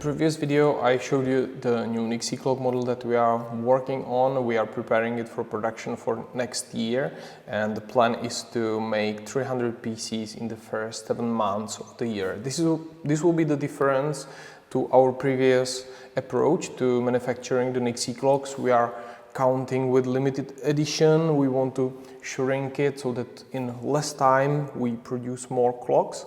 previous video I showed you the new Nixie clock model that we are working on. We are preparing it for production for next year, and the plan is to make 300 PCs in the first 7 months of the year. This will be the difference to our previous approach to manufacturing the Nixie clocks. We are counting with limited edition. We want to shrink it so that in less time we produce more clocks.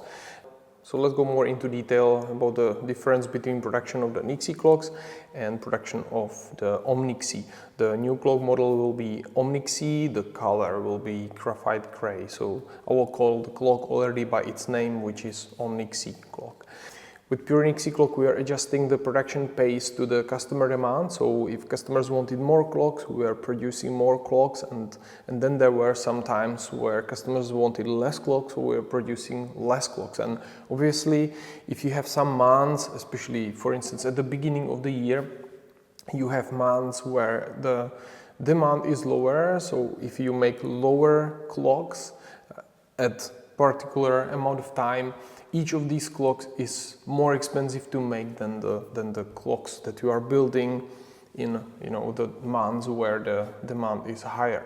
So let's go more into detail about the difference between production of the Nixie clocks and production of the Omnixie. The new clock model will be Omnixie, the color will be graphite gray. So I will call the clock already by its name, which is Omnixie clock. With pure Nixie clock, we are adjusting the production pace to the customer demand. So if customers wanted more clocks, we are producing more clocks, and then there were some times where customers wanted less clocks, so we are producing less clocks. And obviously, if you have some months, especially for instance at the beginning of the year, you have months where the demand is lower. So if you make lower clocks at particular amount of time, each of these clocks is more expensive to make than the clocks that you are building in the months where the demand is higher.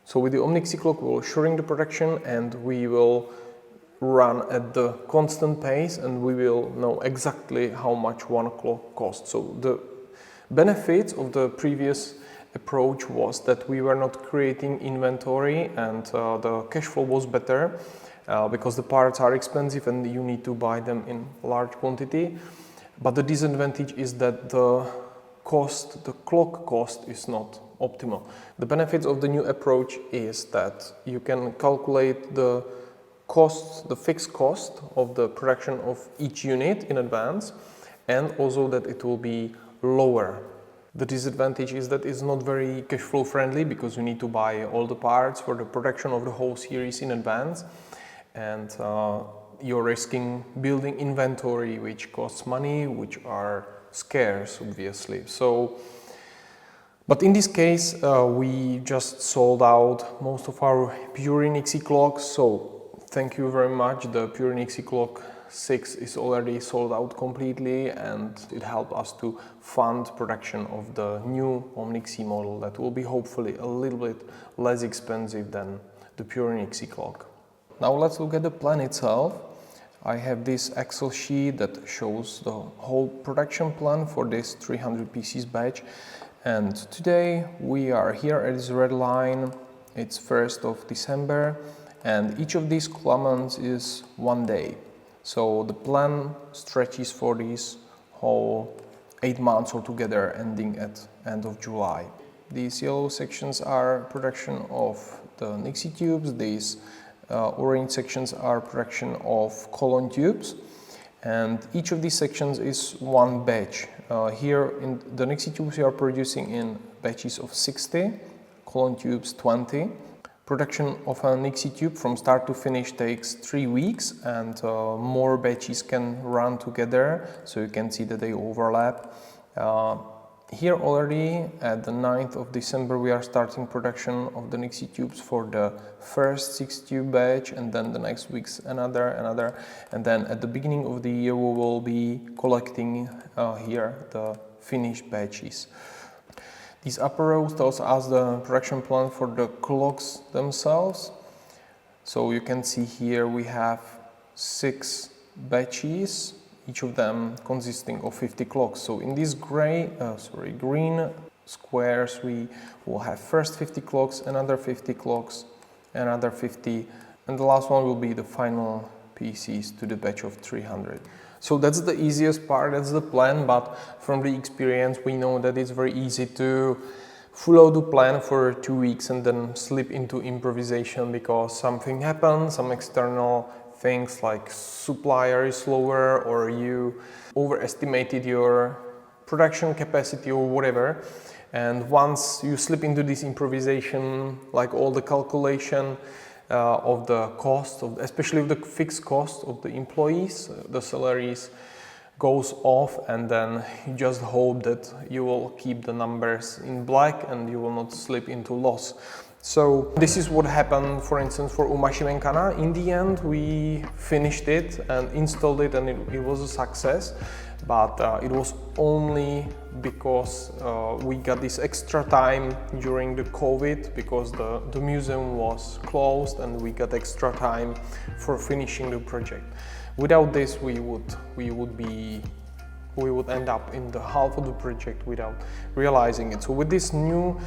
So with the Omnixie clock, we will shrink the production and we will run at the constant pace, and we will know exactly how much one clock costs. So the benefits of the previous approach was that we were not creating inventory, and the cash flow was better. Because the parts are expensive and you need to buy them in large quantity. But the disadvantage is that the clock cost is not optimal. The benefits of the new approach is that you can calculate the fixed cost of the production of each unit in advance, and also that it will be lower. The disadvantage is that it's not very cash flow friendly, because you need to buy all the parts for the production of the whole series in advance. And you're risking building inventory, which costs money, which are scarce, obviously. But in this case, we just sold out most of our pure Nixie clocks. So thank you very much. The pure Nixie clock 6 is already sold out completely, and it helped us to fund production of the new Omnixie model that will be hopefully a little bit less expensive than the pure Nixie clock. Now let's look at the plan itself. I have this Excel sheet that shows the whole production plan for this 300 pieces batch. And today we are here at this red line. It's 1st of December, and each of these columns is 1 day. So the plan stretches for this whole 8 months altogether, ending at end of July. These yellow sections are production of the Nixie tubes. These orange sections are production of column tubes, and each of these sections is one batch. Here in the Nixie tubes we are producing in batches of 60, column tubes 20. Production of a Nixie tube from start to finish takes 3 weeks, and more batches can run together, so you can see that they overlap. Here already at the 9th of December we are starting production of the Nixie tubes for the first 6 tube batch, and then the next weeks another, and then at the beginning of the year we will be collecting here the finished batches. These upper rows tells us the production plan for the clocks themselves. So you can see here we have 6 batches, each of them consisting of 50 clocks. So in these green squares we will have first 50 clocks, another 50 clocks, another 50, and the last one will be the final pieces to the batch of 300. So that's the easiest part, that's the plan, but from the experience we know that it's very easy to follow the plan for 2 weeks and then slip into improvisation because something happens, some external things like supplier is slower, or you overestimated your production capacity or whatever. And once you slip into this improvisation, like all the calculation of the cost, especially the fixed cost of the employees, the salaries goes off, and then you just hope that you will keep the numbers in black and you will not slip into loss. So this is what happened, for instance, for Umashimenkana. In the end, we finished it and installed it, and it was a success. but it was only because we got this extra time during the COVID, because the museum was closed, and we got extra time for finishing the project. Without this, we would end up in the half of the project without realizing it. So with this new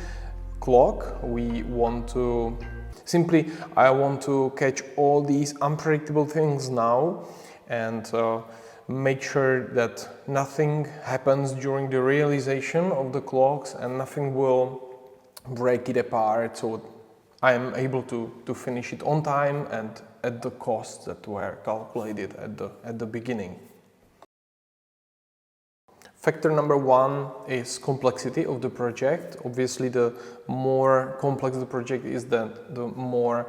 clock, I want to catch all these unpredictable things now and make sure that nothing happens during the realization of the clocks and nothing will break it apart, so I am able to finish it on time and at the costs that were calculated at the beginning. Factor number one is complexity of the project. Obviously, the more complex the project is, the more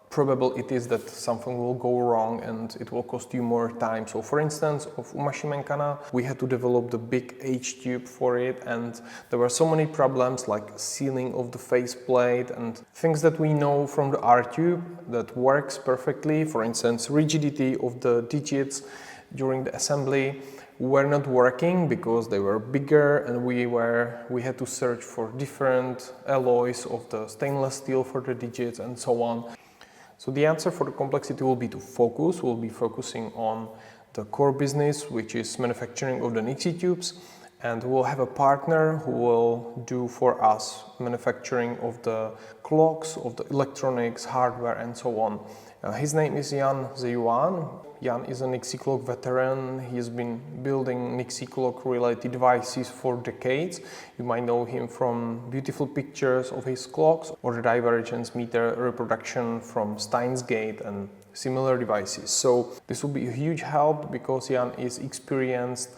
probable it is that something will go wrong and it will cost you more time. So for instance, of Umashimenkana, we had to develop the big H tube for it, and there were so many problems like sealing of the faceplate and things that we know from the R tube that works perfectly. For instance, rigidity of the digits during the assembly were not working because they were bigger, and we had to search for different alloys of the stainless steel for the digits and so on. So the answer for the complexity will be to focus. We'll be focusing on the core business, which is manufacturing of the nixie tubes, and we'll have a partner who will do for us manufacturing of the clocks, of the electronics, hardware and so on. His name is Jan Zeyuan. Jan is a nixie clock veteran. He's been building nixie clock related devices for decades. You might know him from beautiful pictures of his clocks or the divergence meter reproduction from Steins Gate and similar devices. So this will be a huge help because Jan is experienced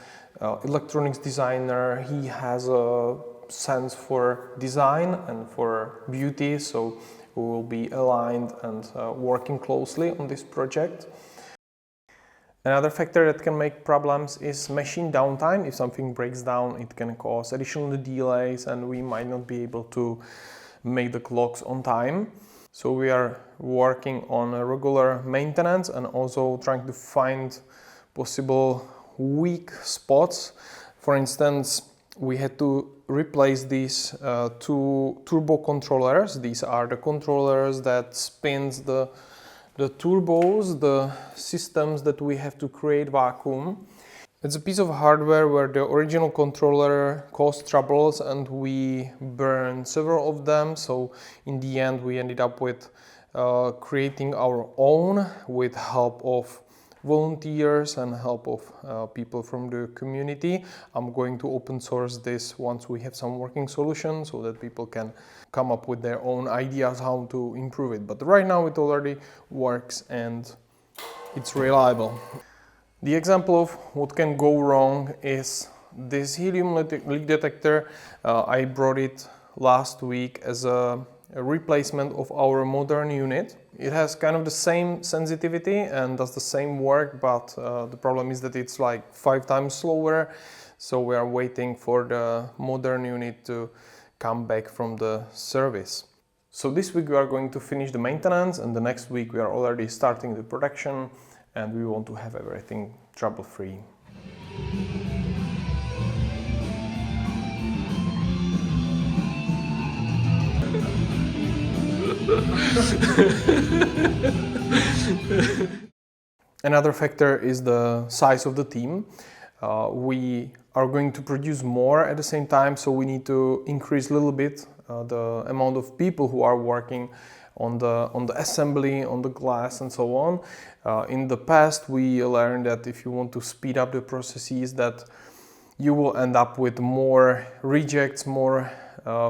electronics designer. He has a sense for design and for beauty, so we will be aligned and working closely on this project. Another factor that can make problems is machine downtime. If something breaks down, it can cause additional delays and we might not be able to make the clocks on time. So we are working on a regular maintenance and also trying to find possible weak spots. For instance, we had to replace these two turbo controllers. These are the controllers that spins the turbos, the systems that we have to create vacuum. It's a piece of hardware where the original controller caused troubles and we burned several of them. So in the end we ended up with creating our own with help of volunteers and help of people from the community. I'm going to open source this once we have some working solution so that people can come up with their own ideas how to improve it. But right now it already works and it's reliable. The example of what can go wrong is this helium leak detector. I brought it last week as a replacement of our modern unit. It has kind of the same sensitivity and does the same work, but the problem is that it's like 5 times slower. So we are waiting for the modern unit to come back from the service. So this week we are going to finish the maintenance, and the next week we are already starting the production, and we want to have everything trouble-free. Another factor is the size of the team. We are going to produce more at the same time, so we need to increase a little bit the amount of people who are working on the assembly, on the glass and so on. In the past we learned that if you want to speed up the processes, that you will end up with more rejects, more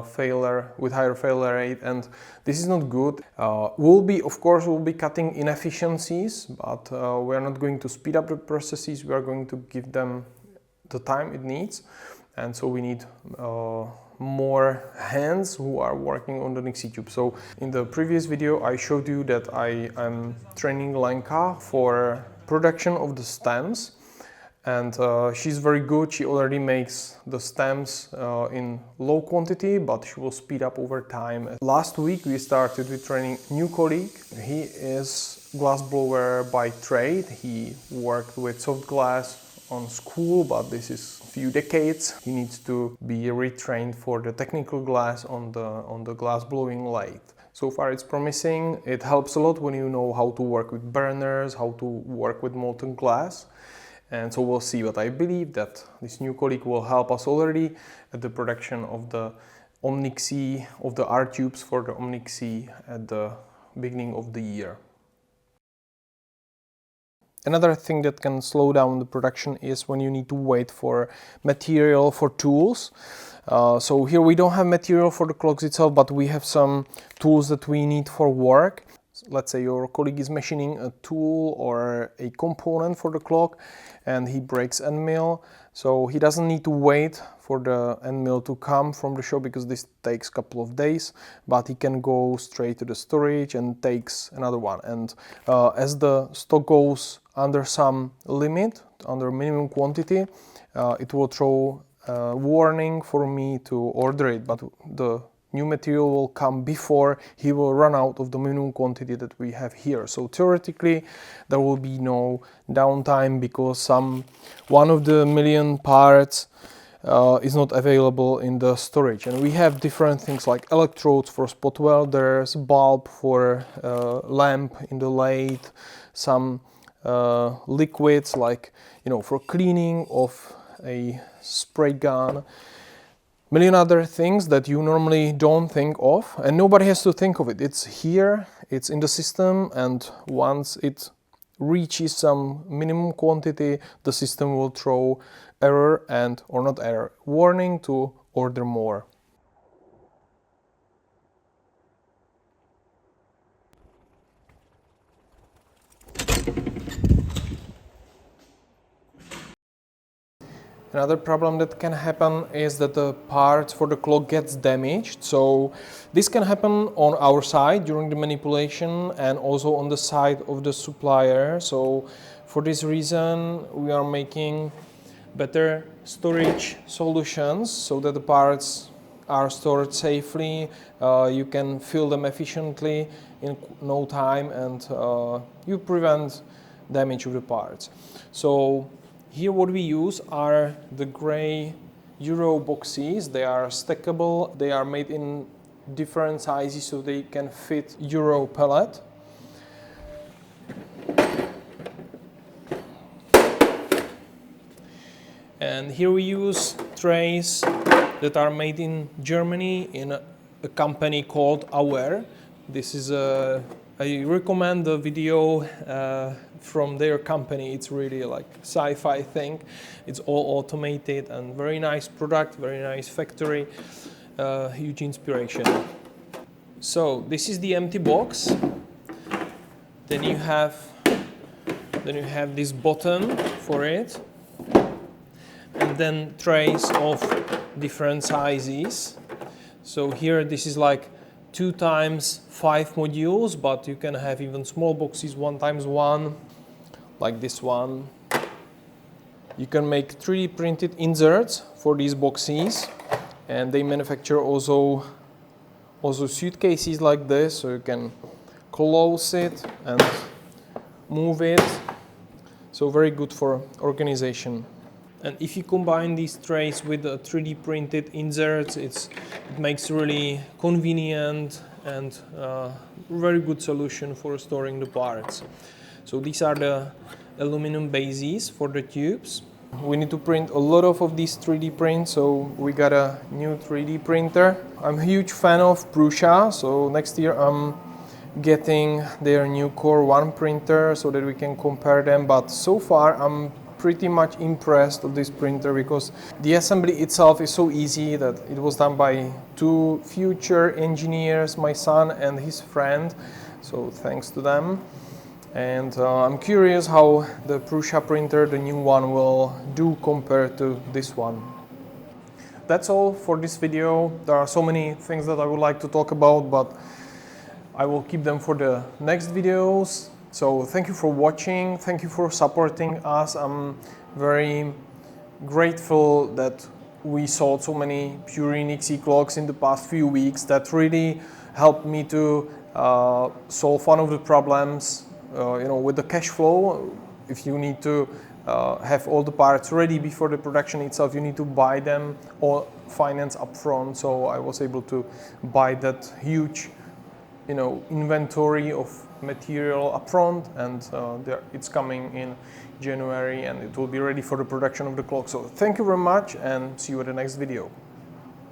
failure, with higher failure rate, and this is not good. We'll be cutting inefficiencies, but we are not going to speed up the processes. We are going to give them the time it needs, and so we need more hands who are working on the nixie tube. So in the previous video I showed you that I am training Lenka for production of the stems, and she's very good. She already makes the stems in low quantity, but she will speed up over time. Last week we started with training new colleague. He is glass blower by trade. He worked with soft glass on school, but this is a few decades. He needs to be retrained for the technical glass on the glass blowing lathe. So far it's promising. It helps a lot when you know how to work with burners, how to work with molten glass. And so we'll see, but I believe that this new colleague will help us already at the production of the Omnixie, of the R-tubes for the Omnixie at the beginning of the year. Another thing that can slow down the production is when you need to wait for material for tools. So here we don't have material for the clocks itself, but we have some tools that we need for work. Let's say your colleague is machining a tool or a component for the clock and he breaks end mill. So he doesn't need to wait for the end mill to come from the shop because this takes a couple of days, but he can go straight to the storage and takes another one. And as the stock goes under some limit, under minimum quantity, it will throw a warning for me to order it, but the new material will come before he will run out of the minimum quantity that we have here. So theoretically there will be no downtime because one of the million parts is not available in the storage. And we have different things like electrodes for spot welders, bulb for lamp in the lathe, some liquids like, you know, for cleaning of a spray gun, million other things that you normally don't think of, and nobody has to think of it. It's here, it's in the system, and once it reaches some minimum quantity, the system will throw error or not error, warning to order more. Another problem that can happen is that the parts for the clock gets damaged. So this can happen on our side during the manipulation and also on the side of the supplier. So for this reason we are making better storage solutions so that the parts are stored safely. You can fill them efficiently in no time, and you prevent damage of the parts. So here what we use are the gray Euro boxes. They are stackable, they are made in different sizes so they can fit Euro pellet. And here we use trays that are made in Germany in a company called Auer. This is I recommend the video from their company. It's really like sci-fi thing. It's all automated and very nice product, very nice factory, huge inspiration. So this is the empty box. Then you have this button for it, and then trays of different sizes. So here this is like 2 times 5 modules, but you can have even small boxes, 1 times 1, like this one. You can make 3D printed inserts for these boxes, and they manufacture also suitcases like this, so you can close it and move it. So very good for organization. And if you combine these trays with the 3D printed inserts, it makes really convenient and very good solution for storing the parts. So these are the aluminum bases for the tubes. We need to print a lot of these 3D prints, so we got a new 3D printer. I'm a huge fan of Prusa, so next year I'm getting their new Core 1 printer so that we can compare them, but so far I'm pretty much impressed with this printer because the assembly itself is so easy that it was done by 2 future engineers, my son and his friend, so thanks to them. And I'm curious how the Prusa printer, the new one, will do compared to this one. That's all for this video. There are so many things that I would like to talk about, but I will keep them for the next videos. So thank you for watching, thank you for supporting us. I'm very grateful that we sold so many pure nixie clocks in the past few weeks. That really helped me to solve one of the problems, with the cash flow. If you need to have all the parts ready before the production itself. You need to buy them or finance upfront. So I was able to buy that huge, inventory of material upfront, and it's coming in January, and it will be ready for the production of the clock. So thank you very much, and see you at the next video.